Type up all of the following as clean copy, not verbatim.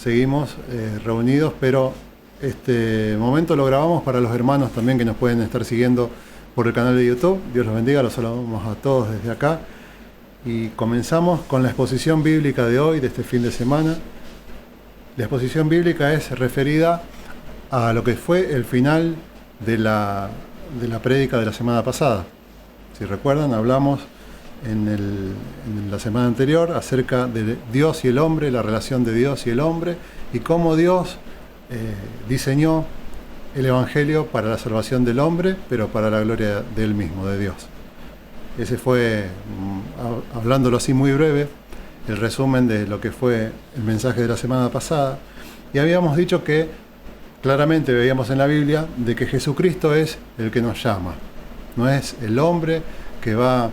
seguimos reunidos, pero este momento lo grabamos para los hermanos también que nos pueden estar siguiendo por el canal de YouTube. Dios los bendiga, los saludamos a todos desde acá. Y comenzamos con la exposición bíblica de hoy, de este fin de semana. La exposición bíblica es referida a lo que fue el final de la prédica de la semana pasada. Si recuerdan, hablamos en la semana anterior acerca de Dios y el hombre, la relación de Dios y el hombre, y cómo Dios diseñó el Evangelio para la salvación del hombre, pero para la gloria de Él mismo, de Dios. Ese fue, hablándolo así muy breve, el resumen de lo que fue el mensaje de la semana pasada. Y habíamos dicho que claramente veíamos en la Biblia de que Jesucristo es el que nos llama. No es el hombre que va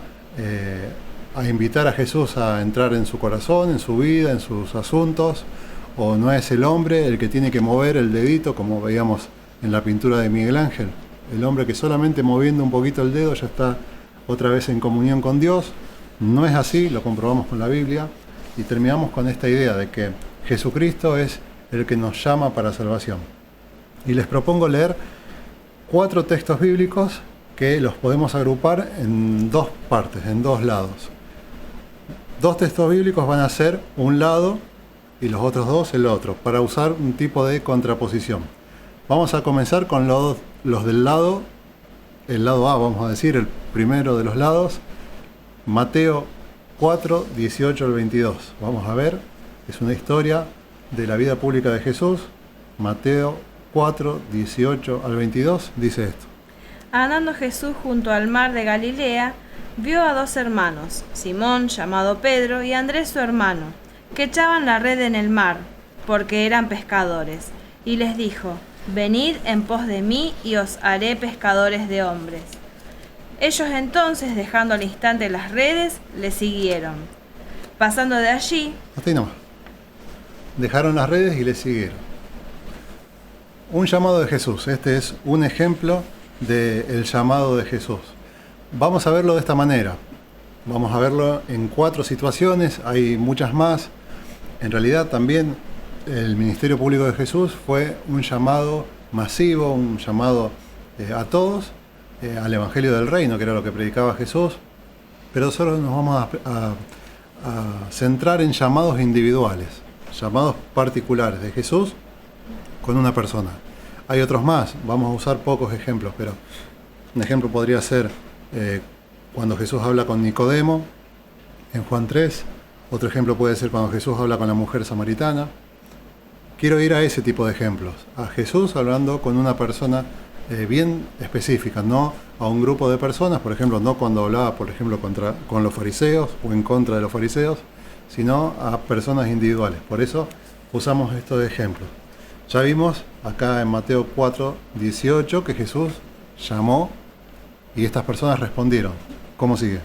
a invitar a Jesús a entrar en su corazón, en su vida, en sus asuntos, o no es el hombre el que tiene que mover el dedito, como veíamos en la pintura de Miguel Ángel. El hombre que solamente moviendo un poquito el dedo ya está otra vez en comunión con Dios. No es así, lo comprobamos con la Biblia, y terminamos con esta idea de que Jesucristo es el que nos llama para salvación. Y les propongo leer 4 textos bíblicos que los podemos agrupar en 2 partes, en 2 lados. 2 textos bíblicos van a ser un lado y los otros 2 el otro, para usar un tipo de contraposición. Vamos a comenzar con los del lado, el lado A, vamos a decir, el primero de los lados, Mateo 4, 18 al 22. Vamos a ver, es una historia de la vida pública de Jesús. Mateo 4, 18 al 22, dice esto. Andando Jesús junto al mar de Galilea, vio a 2 hermanos, Simón, llamado Pedro, y Andrés su hermano, que echaban la red en el mar, porque eran pescadores. Y les dijo: Venid en pos de mí, y os haré pescadores de hombres. Ellos entonces, dejando al instante las redes, le siguieron. Pasando de allí... Hasta ahí nomás. Dejaron las redes y le siguieron. Un llamado de Jesús. Este es un ejemplo del llamado de Jesús. Vamos a verlo de esta manera. Vamos a verlo en 4 situaciones. Hay muchas más. En realidad también el ministerio público de Jesús fue un llamado masivo, un llamado a todos, al Evangelio del Reino, que era lo que predicaba Jesús. Pero nosotros nos vamos a centrar en llamados individuales, llamados particulares de Jesús con una persona. Hay otros más, vamos a usar pocos ejemplos, pero un ejemplo podría ser cuando Jesús habla con Nicodemo en Juan 3. Otro ejemplo puede ser cuando Jesús habla con la mujer samaritana. Quiero ir a ese tipo de ejemplos, a Jesús hablando con una persona bien específica, no a un grupo de personas, por ejemplo, no cuando hablaba, por ejemplo, con los fariseos o en contra de los fariseos, sino a personas individuales. Por eso usamos estos ejemplos. Ya vimos acá en Mateo 4, 18 que Jesús llamó y estas personas respondieron. ¿Cómo sigue?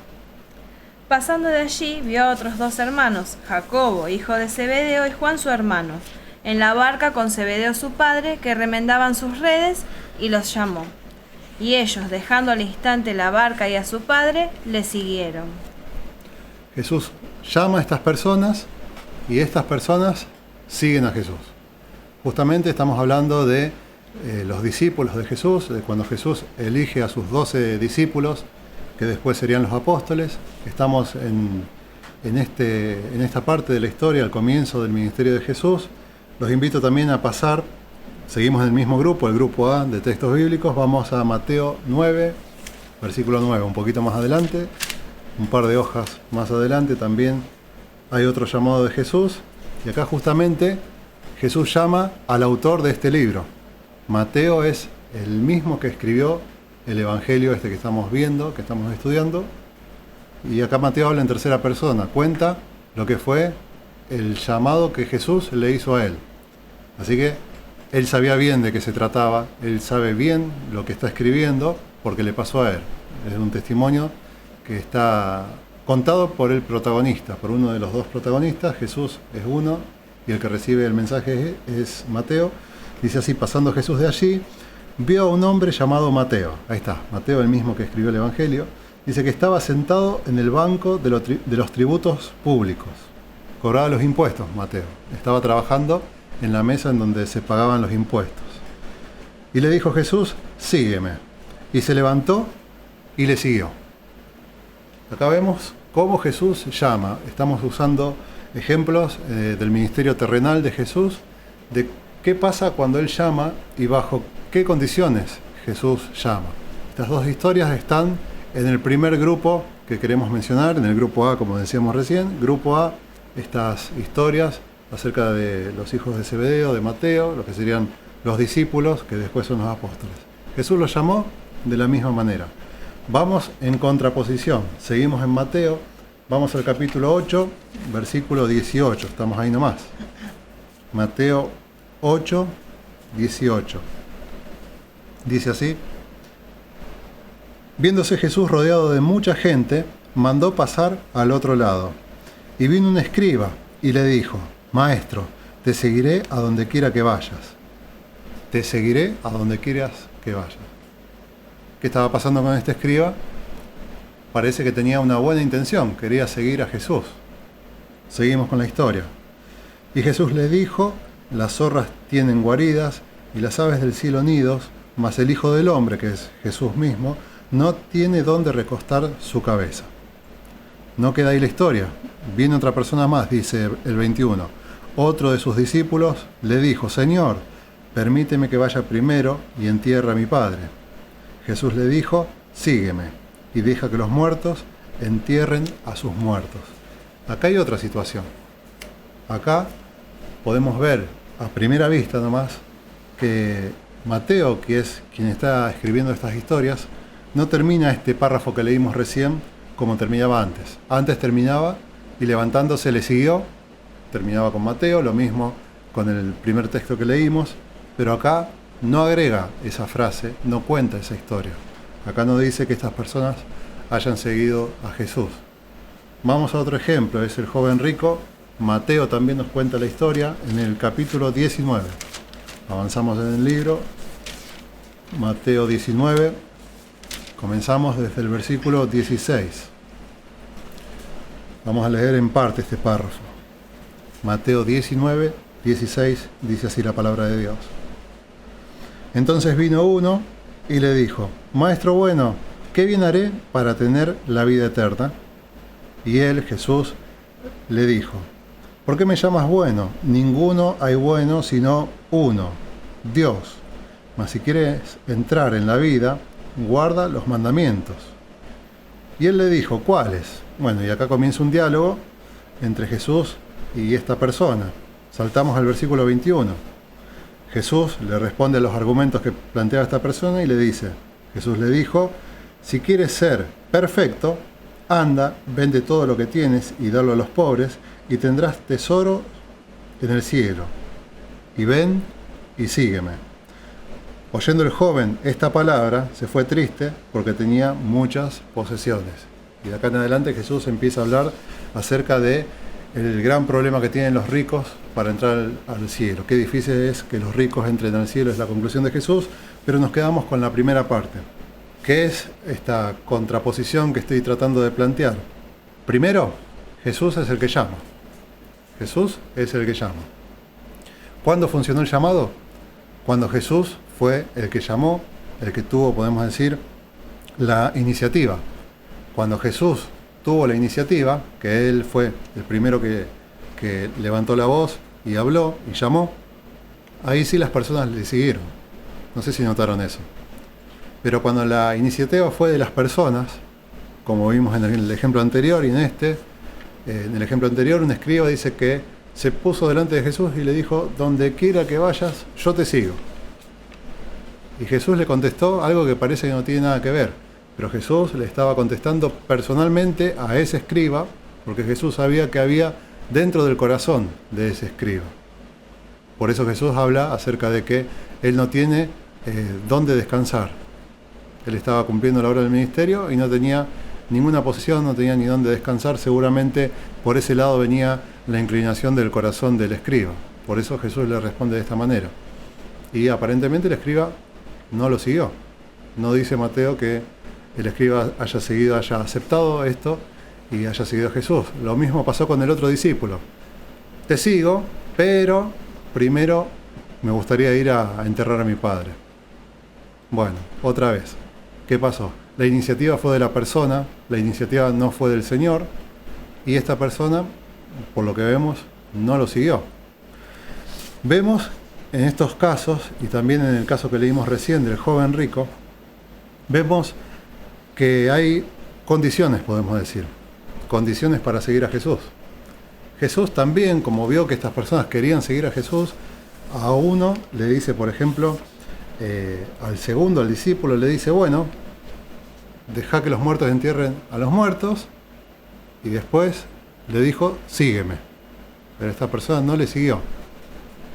Pasando de allí, vio a otros 2 hermanos, Jacobo, hijo de Zebedeo, y Juan su hermano, en la barca con Zebedeo su padre, que remendaban sus redes, y los llamó. Y ellos, dejando al instante la barca y a su padre, le siguieron. Jesús llama a estas personas y estas personas siguen a Jesús. Justamente estamos hablando de los discípulos de Jesús, de cuando Jesús elige a sus 12 discípulos, que después serían los apóstoles. Estamos en esta parte de la historia, al comienzo del ministerio de Jesús. Los invito también a pasar, seguimos en el mismo grupo, el grupo A de textos bíblicos. Vamos a Mateo 9, versículo 9, un poquito más adelante, un par de hojas más adelante también hay otro llamado de Jesús. Y acá justamente Jesús llama al autor de este libro. Mateo es el mismo que escribió el Evangelio este que estamos viendo, que estamos estudiando. Y acá Mateo habla en tercera persona, cuenta lo que fue el llamado que Jesús le hizo a él. Así que él sabía bien de qué se trataba, él sabe bien lo que está escribiendo porque le pasó a él. Es un testimonio que está contado por el protagonista, por uno de los 2 protagonistas. Jesús es uno y el que recibe el mensaje es Mateo. Dice así: pasando Jesús de allí, vio a un hombre llamado Mateo. Ahí está, Mateo, el mismo que escribió el Evangelio. Dice que estaba sentado en el banco de los tributos públicos. Cobraba los impuestos, Mateo. Estaba trabajando en la mesa en donde se pagaban los impuestos. Y le dijo Jesús, sígueme. Y se levantó y le siguió. Acá vemos cómo Jesús llama. Estamos usando ejemplos del ministerio terrenal de Jesús, de qué pasa cuando Él llama y bajo qué condiciones Jesús llama. Estas dos historias están en el primer grupo que queremos mencionar, en el grupo A, como decíamos recién. Grupo A, estas historias acerca de los hijos de Zebedeo, de Mateo, lo que serían los discípulos, que después son los apóstoles. Jesús los llamó de la misma manera. Vamos en contraposición. Seguimos en Mateo, vamos al capítulo 8, versículo 18. Estamos ahí nomás. Mateo 8, 18. Dice así: viéndose Jesús rodeado de mucha gente, mandó pasar al otro lado. Y vino un escriba y le dijo: Maestro, te seguiré a donde quiera que vayas. Te seguiré a donde quieras que vayas. ¿Qué estaba pasando con este escriba? Parece que tenía una buena intención, quería seguir a Jesús. Seguimos con la historia. Y Jesús le dijo: las zorras tienen guaridas y las aves del cielo nidos, mas el Hijo del Hombre, que es Jesús mismo, no tiene dónde recostar su cabeza. No queda ahí la historia. Viene otra persona más, dice el 21. Otro de sus discípulos le dijo: Señor, permíteme que vaya primero y entierre a mi padre. Jesús le dijo: sígueme y deja que los muertos entierren a sus muertos. Acá hay otra situación. Acá podemos ver a primera vista nomás que Mateo, que es quien está escribiendo estas historias, no termina este párrafo que leímos recién como terminaba antes. Antes terminaba y levantándose le siguió, terminaba con Mateo, lo mismo con el primer texto que leímos, pero acá no agrega esa frase, no cuenta esa historia. Acá no dice que estas personas hayan seguido a Jesús. Vamos a otro ejemplo, es el joven rico. Mateo también nos cuenta la historia en el capítulo 19. Avanzamos en el libro, Mateo 19, comenzamos desde el versículo 16. Vamos a leer en parte este párrafo. Mateo 19, 16, dice así la palabra de Dios. Entonces vino uno y le dijo: Maestro bueno, ¿qué bien haré para tener la vida eterna? Y él, Jesús, le dijo: ¿por qué me llamas bueno? Ninguno hay bueno sino uno, Dios. Mas si quieres entrar en la vida, guarda los mandamientos. Y él le dijo: ¿cuáles? Bueno, y acá comienza un diálogo entre Jesús y esta persona. Saltamos al versículo 21. Jesús le responde a los argumentos que planteaba esta persona y le dice, Jesús le dijo: si quieres ser perfecto, anda, vende todo lo que tienes y dalo a los pobres, y tendrás tesoro en el cielo. Y ven y sígueme. Oyendo el joven esta palabra, se fue triste porque tenía muchas posesiones. Y de acá en adelante Jesús empieza a hablar acerca de el gran problema que tienen los ricos para entrar al cielo. Qué difícil es que los ricos entren al cielo, es la conclusión de Jesús, pero nos quedamos con la primera parte. ¿Qué es esta contraposición que estoy tratando de plantear? Primero, Jesús es el que llama. Jesús es el que llama. ¿Cuándo funcionó el llamado? Cuando Jesús fue el que llamó, el que tuvo, podemos decir, la iniciativa. Cuando Jesús tuvo la iniciativa, que Él fue el primero que levantó la voz y habló y llamó, ahí sí las personas le siguieron. No sé si notaron eso. Pero cuando la iniciativa fue de las personas, como vimos en el ejemplo anterior y en el ejemplo anterior, un escriba dice que se puso delante de Jesús y le dijo: donde quiera que vayas, yo te sigo. Y Jesús le contestó algo que parece que no tiene nada que ver, pero Jesús le estaba contestando personalmente a ese escriba, porque Jesús sabía que había dentro del corazón de ese escriba. Por eso Jesús habla acerca de que Él no tiene dónde descansar. Él estaba cumpliendo la obra del ministerio y no tenía ninguna posición, no tenía ni dónde descansar. Seguramente por ese lado venía la inclinación del corazón del escriba. Por eso Jesús le responde de esta manera. Y aparentemente el escriba no lo siguió. No dice Mateo que el escriba haya aceptado esto y haya seguido a Jesús. Lo mismo pasó con el otro discípulo. Te sigo, pero primero me gustaría ir a enterrar a mi padre. Bueno, otra vez, ¿qué pasó? La iniciativa fue de la persona, la iniciativa no fue del Señor, y esta persona, por lo que vemos, no lo siguió. Vemos en estos casos, y también en el caso que leímos recién del joven rico, vemos que hay condiciones, podemos decir, condiciones para seguir a Jesús. Jesús también, como vio que estas personas querían seguir a Jesús, a uno le dice, por ejemplo, al segundo, al discípulo, le dice, bueno, deja que los muertos entierren a los muertos, y después le dijo, sígueme. Pero esta persona no le siguió.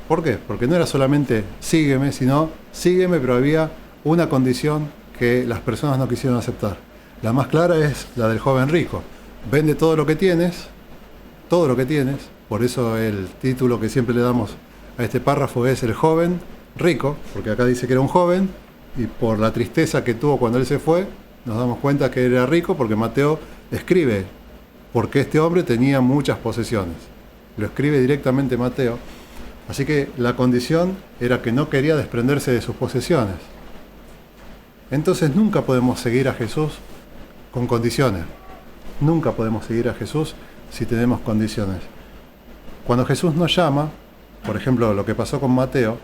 ¿Por qué? Porque no era solamente sígueme, sino sígueme, pero había una condición que las personas no quisieron aceptar. La más clara es la del joven rico. Vende todo lo que tienes, por eso el título que siempre le damos a este párrafo es el joven rico, porque acá dice que era un joven, y por la tristeza que tuvo cuando él se fue, nos damos cuenta que era rico, porque Mateo escribe porque este hombre tenía muchas posesiones. Lo escribe directamente Mateo. Así que la condición era que no quería desprenderse de sus posesiones. Entonces nunca podemos seguir a Jesús con condiciones. Nunca podemos seguir a Jesús si tenemos condiciones. Cuando Jesús nos llama, por ejemplo, lo que pasó con Mateo,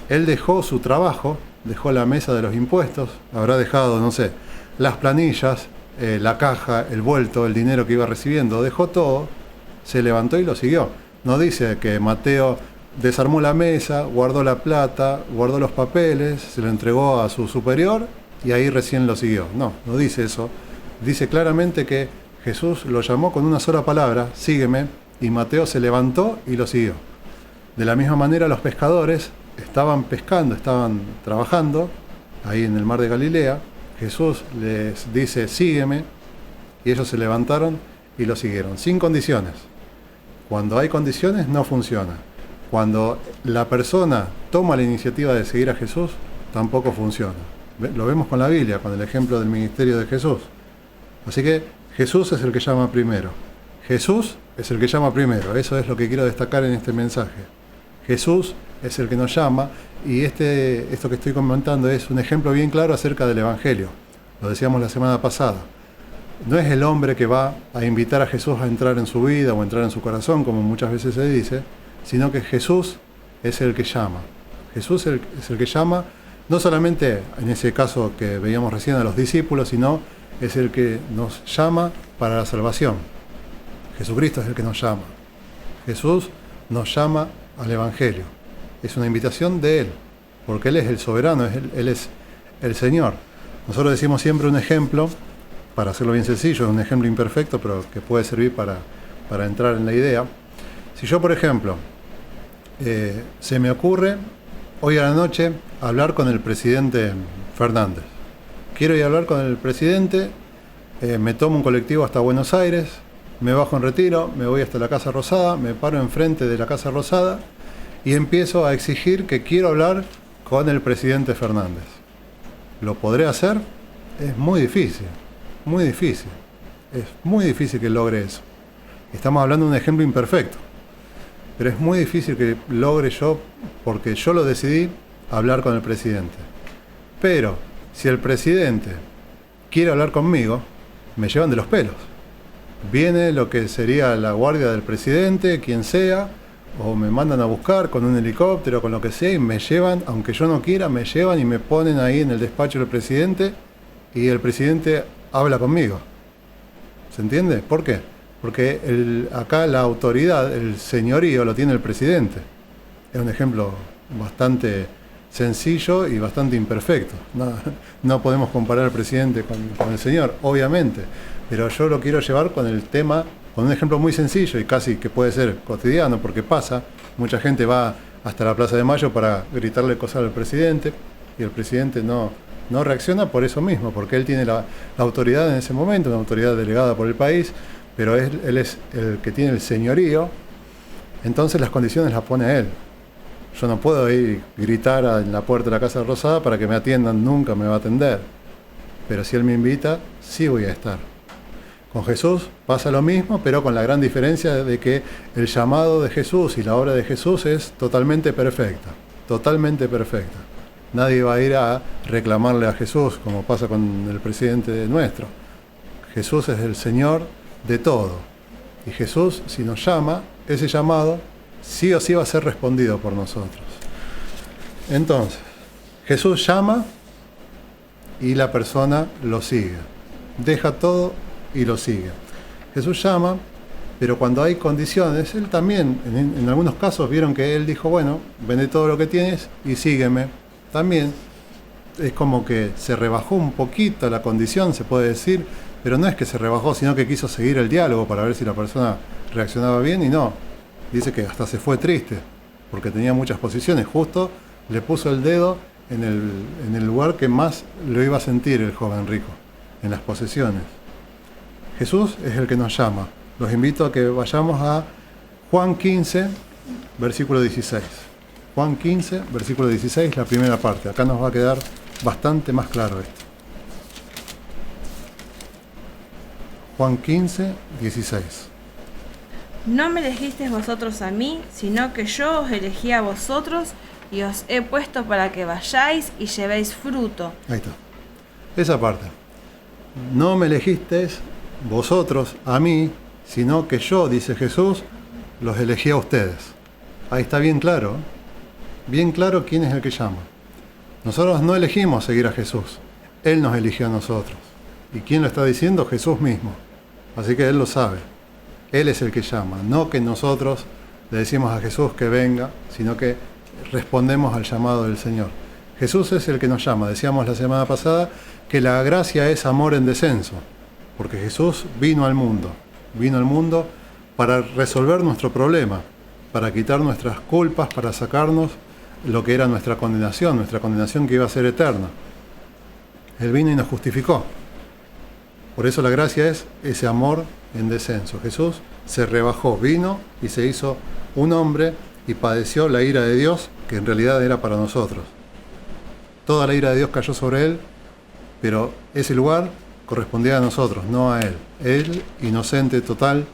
él dejó su trabajo, dejó la mesa de los impuestos, habrá dejado, no sé, las planillas, la caja, el vuelto, el dinero que iba recibiendo, dejó todo, se levantó y lo siguió. No dice que Mateo desarmó la mesa, guardó la plata, guardó los papeles, se lo entregó a su superior y ahí recién lo siguió. No, no dice eso. Dice claramente que Jesús lo llamó con una sola palabra, sígueme, y Mateo se levantó y lo siguió. De la misma manera los pescadores estaban pescando, estaban trabajando ahí en el mar de Galilea. Jesús les dice, sígueme, y ellos se levantaron y lo siguieron, sin condiciones. Cuando hay condiciones no funciona. Cuando la persona toma la iniciativa de seguir a Jesús, tampoco funciona. Lo vemos con la Biblia, con el ejemplo del ministerio de Jesús. Así que Jesús es el que llama primero. Jesús es el que llama primero. Eso es lo que quiero destacar en este mensaje. Jesús es el que nos llama, y esto que estoy comentando es un ejemplo bien claro acerca del Evangelio. Lo decíamos la semana pasada. No es el hombre que va a invitar a Jesús a entrar en su vida o entrar en su corazón, como muchas veces se dice, sino que Jesús es el que llama. Jesús es el que llama, no solamente en ese caso que veíamos recién a los discípulos, sino es el que nos llama para la salvación. Jesucristo es el que nos llama. Jesús nos llama al Evangelio. Es una invitación de Él, porque Él es el soberano, Él es el Señor. Nosotros decimos siempre un ejemplo, para hacerlo bien sencillo, un ejemplo imperfecto, pero que puede servir para entrar en la idea. Si yo, por ejemplo, se me ocurre hoy a la noche hablar con el presidente Fernández. Quiero ir a hablar con el presidente, me tomo un colectivo hasta Buenos Aires, me bajo en Retiro, me voy hasta la Casa Rosada, me paro enfrente de la Casa Rosada y empiezo a exigir que quiero hablar con el presidente Fernández. ¿Lo podré hacer? Es muy difícil, muy difícil. Es muy difícil que logre eso. Estamos hablando de un ejemplo imperfecto, pero es muy difícil que logre yo, porque yo lo decidí, hablar con el presidente. Pero si el presidente quiere hablar conmigo, me llevan de los pelos. Viene lo que sería la guardia del presidente, quien sea, o me mandan a buscar con un helicóptero, con lo que sea, y me llevan, aunque yo no quiera, me llevan y me ponen ahí en el despacho del presidente, y el presidente habla conmigo. ¿Se entiende? ¿Por qué? Porque acá la autoridad, el señorío, lo tiene el presidente. Es un ejemplo bastante sencillo y bastante imperfecto. No podemos comparar al presidente con el señor, obviamente, pero yo lo quiero llevar con el tema, con un ejemplo muy sencillo y casi que puede ser cotidiano, porque pasa, mucha gente va hasta la Plaza de Mayo para gritarle cosas al presidente, y el presidente no reacciona por eso mismo, porque él tiene la autoridad en ese momento, una autoridad delegada por el país, pero él es el que tiene el señorío, entonces las condiciones las pone él. Yo no puedo ir y gritar en la puerta de la Casa Rosada para que me atiendan, nunca me va a atender. Pero si él me invita, sí voy a estar. Con Jesús pasa lo mismo, pero con la gran diferencia de que el llamado de Jesús y la obra de Jesús es totalmente perfecta, totalmente perfecta. Nadie va a ir a reclamarle a Jesús, como pasa con el presidente nuestro. Jesús es el Señor de todo. Y Jesús, si nos llama, ese llamado sí o sí va a ser respondido por nosotros. Entonces, Jesús llama y la persona lo sigue. Deja todo y lo sigue. Jesús llama, pero cuando hay condiciones, Él también, en algunos casos vieron que Él dijo, bueno, vende todo lo que tienes y sígueme. También es como que se rebajó un poquito la condición, se puede decir, pero no es que se rebajó, sino que quiso seguir el diálogo para ver si la persona reaccionaba bien y no. Dice que hasta se fue triste, porque tenía muchas posiciones. Justo le puso el dedo en el lugar que más lo iba a sentir el joven rico, en las posesiones. Jesús es el que nos llama. Los invito a que vayamos a Juan 15, versículo 16. Juan 15, versículo 16, la primera parte. Acá nos va a quedar bastante más claro esto. Juan 15, 16. No me elegisteis vosotros a mí, sino que yo os elegí a vosotros y os he puesto para que vayáis y llevéis fruto. Ahí está. Esa parte. No me elegisteis vosotros a mí, sino que yo, dice Jesús, los elegí a ustedes. Ahí está bien claro. Bien claro quién es el que llama. Nosotros no elegimos seguir a Jesús. Él nos eligió a nosotros. ¿Y quién lo está diciendo? Jesús mismo. Así que Él lo sabe. Él es el que llama. No que nosotros le decimos a Jesús que venga, sino que respondemos al llamado del Señor. Jesús es el que nos llama. Decíamos la semana pasada que la gracia es amor en descenso. Porque Jesús vino al mundo. Vino al mundo para resolver nuestro problema. Para quitar nuestras culpas, para sacarnos lo que era nuestra condenación que iba a ser eterna. Él vino y nos justificó. Por eso la gracia es ese amor en descenso. Jesús se rebajó, vino y se hizo un hombre y padeció la ira de Dios, que en realidad era para nosotros. Toda la ira de Dios cayó sobre Él, pero ese lugar correspondía a nosotros, no a Él. Él, inocente total,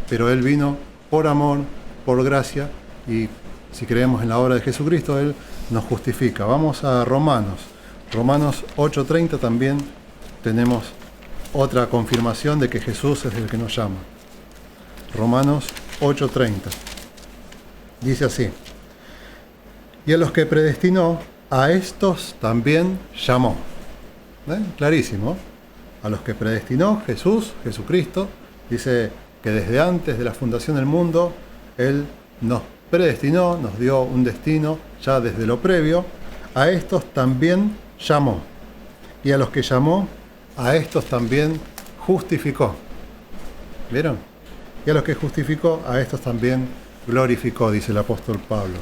pero Él vino por amor, por gracia, y si creemos en la obra de Jesucristo, Él nos justifica. Vamos a Romanos. Romanos 8:30 también tenemos otra confirmación de que Jesús es el que nos llama. Romanos 8:30. Dice así: y a los que predestinó, a estos también llamó. Clarísimo. A los que predestinó Jesús, Jesucristo, dice que desde antes de la fundación del mundo, Él nos predestinó, nos dio un destino ya desde lo previo. A estos también llamó. Y a los que llamó, a estos también justificó. ¿Vieron? Y a los que justificó, a estos también glorificó, dice el apóstol Pablo.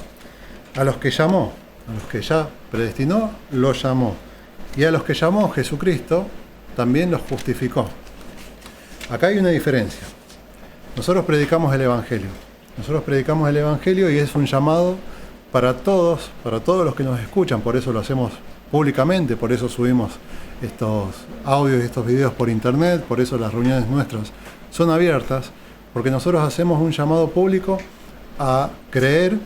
A los que llamó, a los que ya predestinó, los llamó. Y a los que llamó Jesucristo, también los justificó. Acá hay una diferencia. Nosotros predicamos el Evangelio. Nosotros predicamos el Evangelio y es un llamado para todos los que nos escuchan. Por eso lo hacemos públicamente, por eso subimos estos audios y estos videos por internet, por eso las reuniones nuestras son abiertas, porque nosotros hacemos un llamado público a creer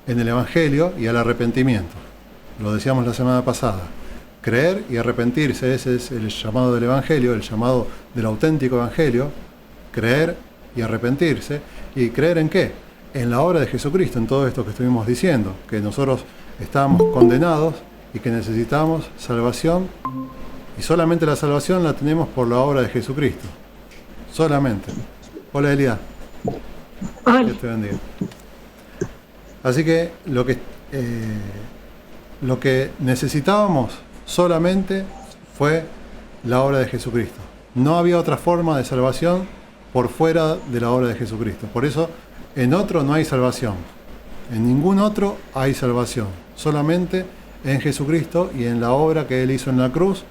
en el Evangelio y al arrepentimiento. Lo decíamos la semana pasada. Creer y arrepentirse, ese es el llamado del Evangelio, el llamado del auténtico Evangelio. Creer y arrepentirse. ¿Y creer en qué? En la obra de Jesucristo, en todo esto que estuvimos diciendo, que nosotros estábamos condenados y que necesitamos salvación, y solamente la salvación la tenemos por la obra de Jesucristo. Solamente. Hola, Elia. Dios te bendiga. Así que lo que necesitábamos solamente fue la obra de Jesucristo. No había otra forma de salvación por fuera de la obra de Jesucristo. Por eso, en otro no hay salvación. En ningún otro hay salvación. Solamente en Jesucristo y en la obra que Él hizo en la cruz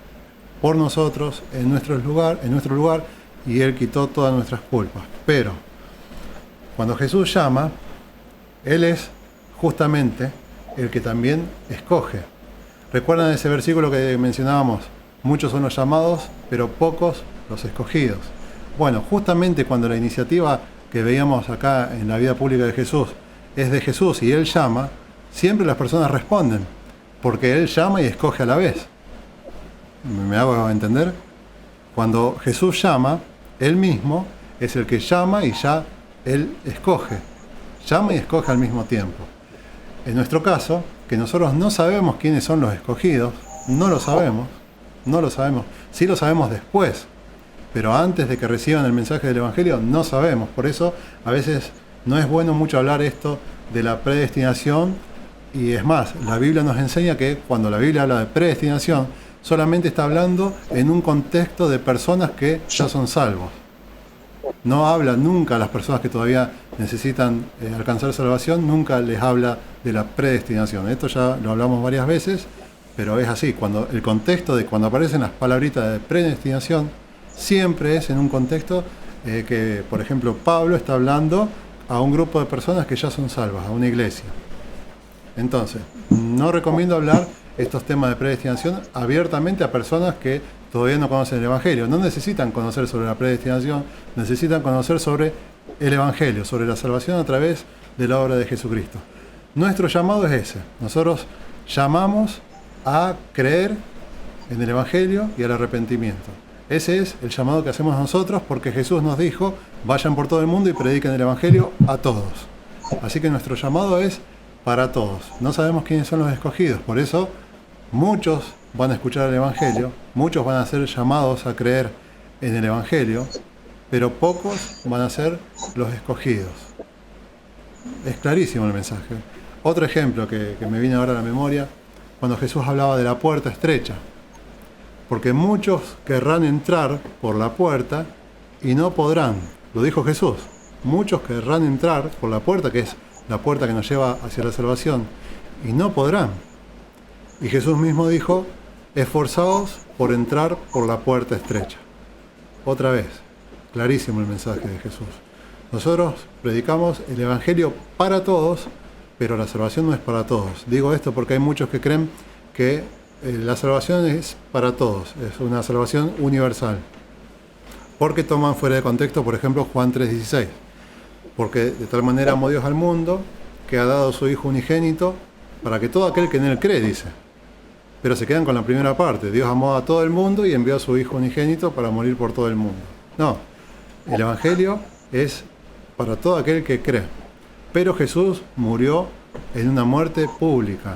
por nosotros, en nuestro lugar, y Él quitó todas nuestras culpas. Pero, cuando Jesús llama, Él es justamente el que también escoge. ¿Recuerdan ese versículo que mencionábamos? Muchos son los llamados, pero pocos los escogidos. Bueno, justamente cuando la iniciativa que veíamos acá en la vida pública de Jesús es de Jesús y Él llama, siempre las personas responden, porque Él llama y escoge a la vez. ¿Me hago entender? Cuando Jesús llama, Él mismo es el que llama y ya Él escoge. Llama y escoge al mismo tiempo. En nuestro caso, que nosotros no sabemos quiénes son los escogidos, no lo sabemos, sí lo sabemos después, pero antes de que reciban el mensaje del Evangelio no sabemos. Por eso a veces no es bueno mucho hablar esto de la predestinación, y es más, la Biblia nos enseña que cuando la Biblia habla de predestinación, solamente está hablando en un contexto de personas que ya son salvos. No habla nunca a las personas que todavía necesitan alcanzar salvación, nunca les habla de la predestinación. Esto ya lo hablamos varias veces, pero es así. Cuando el contexto de cuando aparecen las palabritas de predestinación, siempre es en un contexto que, por ejemplo, Pablo está hablando a un grupo de personas que ya son salvas, a una iglesia. Entonces, no recomiendo hablar estos temas de predestinación abiertamente a personas que todavía no conocen el Evangelio. No necesitan conocer sobre la predestinación, necesitan conocer sobre el Evangelio, sobre la salvación a través de la obra de Jesucristo. Nuestro llamado es ese. Nosotros llamamos a creer en el Evangelio y al arrepentimiento. Ese es el llamado que hacemos nosotros, porque Jesús nos dijo: vayan por todo el mundo y prediquen el Evangelio a todos. Así que nuestro llamado es para todos. No sabemos quiénes son los escogidos, por eso muchos van a escuchar el Evangelio, muchos van a ser llamados a creer en el Evangelio, pero pocos van a ser los escogidos. Es clarísimo el mensaje. Otro ejemplo que me viene ahora a la memoria, cuando Jesús hablaba de la puerta estrecha, porque muchos querrán entrar por la puerta y no podrán. Lo dijo Jesús. Muchos querrán entrar por la puerta, que es la puerta que nos lleva hacia la salvación, y no podrán. Y Jesús mismo dijo: esforzaos por entrar por la puerta estrecha. Otra vez, clarísimo el mensaje de Jesús. Nosotros predicamos el Evangelio para todos, pero la salvación no es para todos. Digo esto porque hay muchos que creen que la salvación es para todos, es una salvación universal. Porque toman fuera de contexto, por ejemplo, Juan 3:16. Porque de tal manera amó Dios al mundo, que ha dado a su Hijo unigénito, para que todo aquel que en Él cree, dice. Pero se quedan con la primera parte: Dios amó a todo el mundo y envió a su Hijo unigénito para morir por todo el mundo. No, el Evangelio es para todo aquel que cree. Pero Jesús murió en una muerte pública.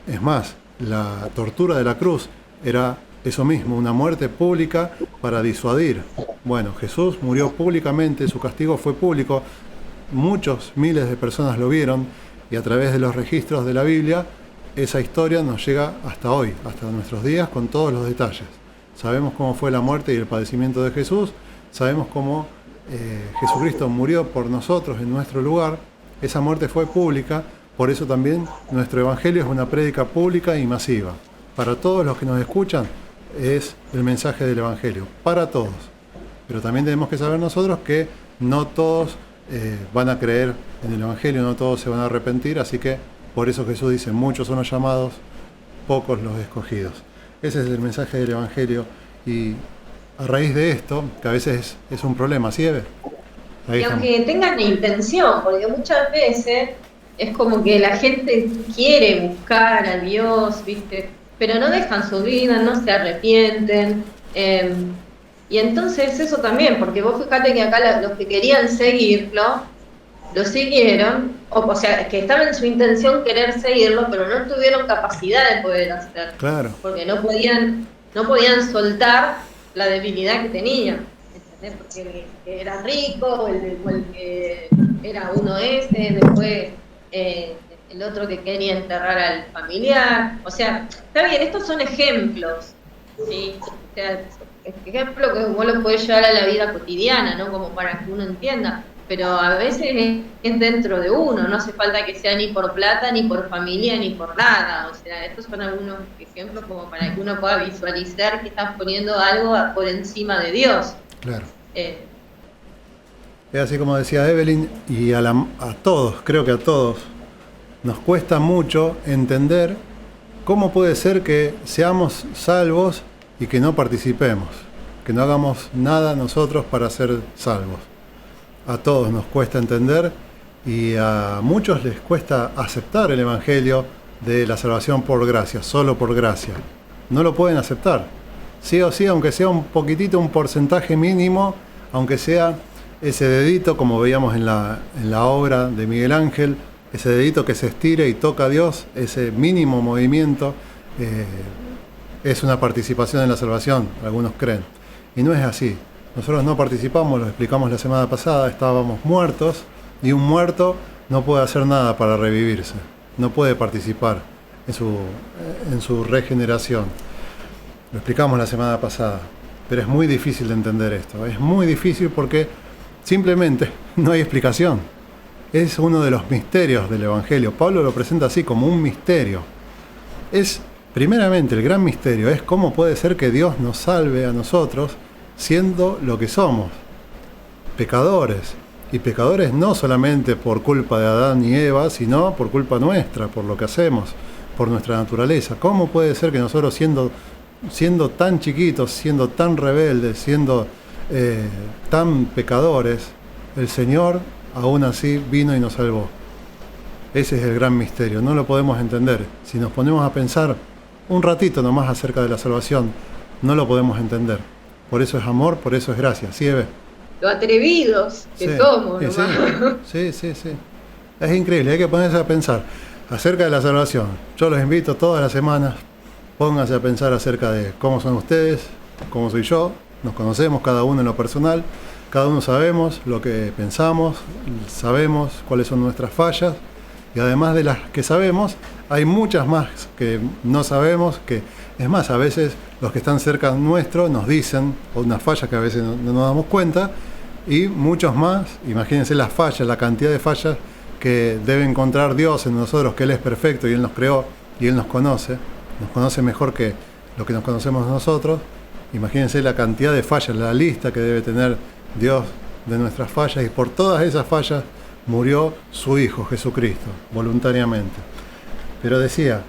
Es más, la tortura de la cruz era eso mismo, una muerte pública para disuadir. Bueno, Jesús murió públicamente, su castigo fue público. Muchos, miles de personas lo vieron, y a través de los registros de la Biblia, esa historia nos llega hasta hoy, hasta nuestros días, con todos los detalles. Sabemos cómo fue la muerte y el padecimiento de Jesús, sabemos cómo Jesucristo murió por nosotros en nuestro lugar. Esa muerte fue pública, por eso también nuestro Evangelio es una prédica pública y masiva. Para todos los que nos escuchan es el mensaje del Evangelio, para todos. Pero también tenemos que saber nosotros que no todos van a creer en el Evangelio, no todos se van a arrepentir, así que por eso Jesús dice: muchos son los llamados, pocos los escogidos. Ese es el mensaje del Evangelio, y a raíz de esto, que a veces es un problema, ¿sí, Eve? Y aunque tengan la intención, porque muchas veces es como que la gente quiere buscar a Dios, ¿viste? Pero no dejan su vida, no se arrepienten. Y entonces eso también, porque vos fíjate que acá los que querían seguirlo, lo siguieron, o sea, que estaba en su intención querer seguirlo, pero no tuvieron capacidad de poder hacerlo. Claro. Porque no podían soltar la debilidad que tenían. ¿Entendés? Porque el que era rico, o el que era uno después el otro que quería enterrar al familiar. O sea, está bien, estos son ejemplos, ¿sí? O sea, ejemplo que vos lo podés llevar a la vida cotidiana, ¿no? Como para que uno entienda. Pero a veces es dentro de uno, no hace falta que sea ni por plata, ni por familia, ni por nada. O sea, estos son algunos ejemplos como para que uno pueda visualizar que estás poniendo algo por encima de Dios. Claro. Es así como decía Evelyn, y a todos, creo que a todos, nos cuesta mucho entender cómo puede ser que seamos salvos y que no participemos, que no hagamos nada nosotros para ser salvos. A todos nos cuesta entender y a muchos les cuesta aceptar el Evangelio de la salvación por gracia, solo por gracia. No lo pueden aceptar. Sí o sí, aunque sea un poquitito, un porcentaje mínimo, aunque sea ese dedito, como veíamos en la obra de Miguel Ángel, ese dedito que se estire y toca a Dios, ese mínimo movimiento, es una participación en la salvación, algunos creen. Y no es así. Nosotros no participamos, lo explicamos la semana pasada, estábamos muertos, y un muerto no puede hacer nada para revivirse, no puede participar en su regeneración. Lo explicamos la semana pasada, pero es muy difícil de entender esto. Es muy difícil porque simplemente no hay explicación. Es uno de los misterios del Evangelio. Pablo lo presenta así, como un misterio. Primeramente, el gran misterio es cómo puede ser que Dios nos salve a nosotros siendo lo que somos, pecadores. Y pecadores no solamente por culpa de Adán y Eva, sino por culpa nuestra, por lo que hacemos, por nuestra naturaleza. ¿Cómo puede ser que nosotros siendo tan chiquitos, siendo tan rebeldes, siendo tan pecadores, el Señor aún así vino y nos salvó? Ese es el gran misterio, no lo podemos entender. Si nos ponemos a pensar un ratito nomás acerca de la salvación, no lo podemos entender. Por eso es amor, por eso es gracia. ¿Sí, Eve? Lo atrevidos que somos. Sí. Es increíble, hay que ponerse a pensar acerca de la salvación. Yo los invito todas las semanas, pónganse a pensar acerca de cómo son ustedes, cómo soy yo. Nos conocemos cada uno en lo personal, cada uno sabemos lo que pensamos, sabemos cuáles son nuestras fallas, y además de las que sabemos, hay muchas más que no sabemos, que es más, a veces los que están cerca nuestro nos dicen unas fallas que a veces no nos damos cuenta, y muchos más. Imagínense las fallas, la cantidad de fallas que debe encontrar Dios en nosotros, que Él es perfecto y Él nos creó y Él nos conoce mejor que lo que nos conocemos nosotros. Imagínense la cantidad de fallas, la lista que debe tener Dios de nuestras fallas, y por todas esas fallas murió su Hijo Jesucristo, voluntariamente. Pero decía,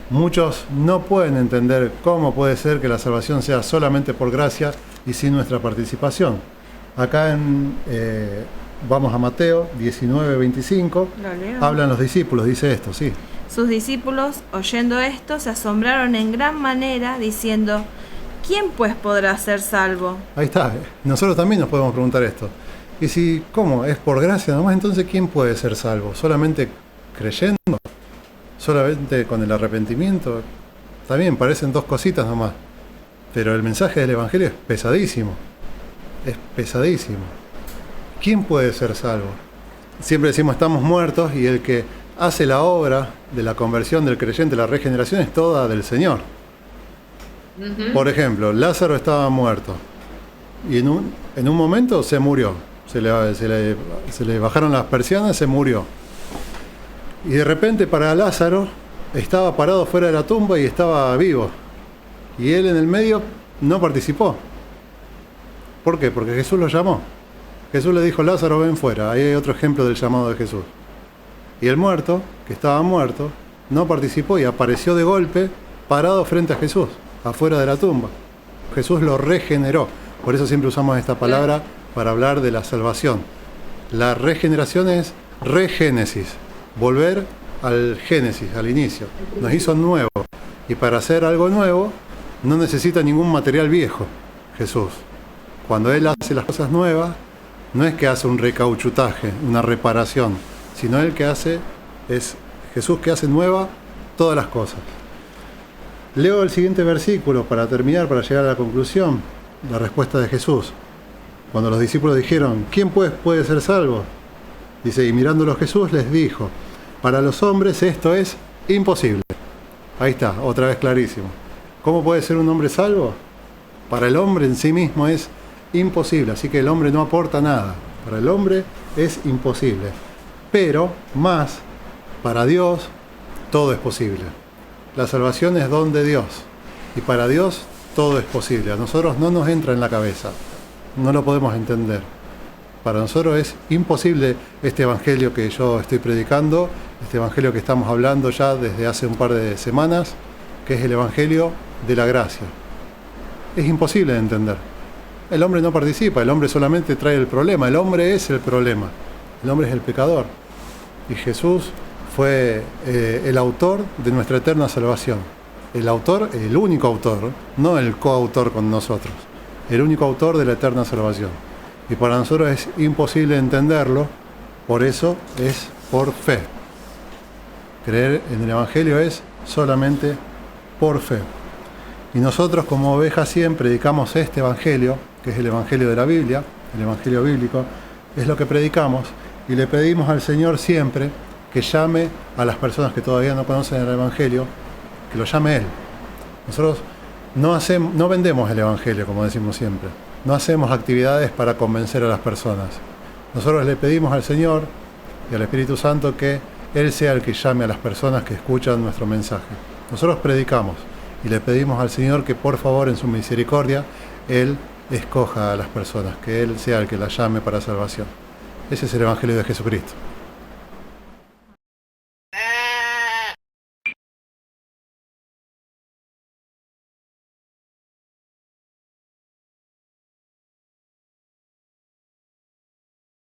muchos no pueden entender cómo puede ser que la salvación sea solamente por gracia y sin nuestra participación. Acá vamos a Mateo 19:25, hablan los discípulos, dice esto, sí. Sus discípulos, oyendo esto, se asombraron en gran manera, diciendo: ¿quién pues podrá ser salvo? Ahí está, nosotros también nos podemos preguntar esto. Y si, ¿cómo? ¿Es por gracia nomás? Entonces, ¿quién puede ser salvo? ¿Solamente creyendo? ¿Solamente con el arrepentimiento? También parecen dos cositas nomás. Pero el mensaje del Evangelio es pesadísimo. Es pesadísimo. ¿Quién puede ser salvo? Siempre decimos estamos muertos, y el que hace la obra de la conversión del creyente, la regeneración, es toda del Señor. Por ejemplo, Lázaro estaba muerto y en un momento se murió. Se le bajaron las persianas, se murió. Y de repente para Lázaro estaba parado fuera de la tumba y estaba vivo. Y él en el medio no participó. ¿Por qué? Porque Jesús lo llamó. Jesús le dijo: Lázaro, ven fuera. Ahí hay otro ejemplo del llamado de Jesús. Y el muerto, que estaba muerto, no participó y apareció de golpe parado frente a Jesús, afuera de la tumba. Jesús lo regeneró. Por eso siempre usamos esta palabra para hablar de la salvación. La regeneración es regénesis, volver al génesis, al inicio. Nos hizo nuevo. Y para hacer algo nuevo no necesita ningún material viejo, Jesús. Cuando Él hace las cosas nuevas, no es que hace un recauchutaje, una reparación, sino es Jesús que hace nueva todas las cosas. Leo el siguiente versículo para terminar, para llegar a la conclusión, la respuesta de Jesús. Cuando los discípulos dijeron: ¿quién pues puede ser salvo? Dice: y mirándolo Jesús les dijo: para los hombres esto es imposible. Ahí está, otra vez clarísimo. ¿Cómo puede ser un hombre salvo? Para el hombre en sí mismo es imposible, así que el hombre no aporta nada. Para el hombre es imposible. Pero más, para Dios todo es posible. La salvación es don de Dios, y para Dios todo es posible. A nosotros no nos entra en la cabeza, no lo podemos entender. Para nosotros es imposible este evangelio que yo estoy predicando, este evangelio que estamos hablando ya desde hace un par de semanas, que es el evangelio de la gracia. Es imposible de entender. el hombre no participa, el hombre solamente trae el problema, el hombre es el problema, el hombre es el pecador. Y Jesús fue el autor de nuestra eterna salvación. El autor, el único autor, no el coautor con nosotros, el único autor de la eterna salvación. Y para nosotros es imposible entenderlo, por eso es por fe. Creer en el Evangelio es solamente por fe. Y nosotros como ovejas siempre predicamos este Evangelio, que es el Evangelio de la Biblia, el Evangelio bíblico, es lo que predicamos, y le pedimos al Señor siempre que llame a las personas que todavía no conocen el Evangelio, que lo llame Él. Nosotros no vendemos el Evangelio, como decimos siempre, no hacemos actividades para convencer a las personas. Nosotros le pedimos al Señor y al Espíritu Santo que Él sea el que llame a las personas que escuchan nuestro mensaje. Nosotros predicamos y le pedimos al Señor que por favor en su misericordia Él escoja a las personas, que Él sea el que las llame para salvación. Ese es el Evangelio de Jesucristo.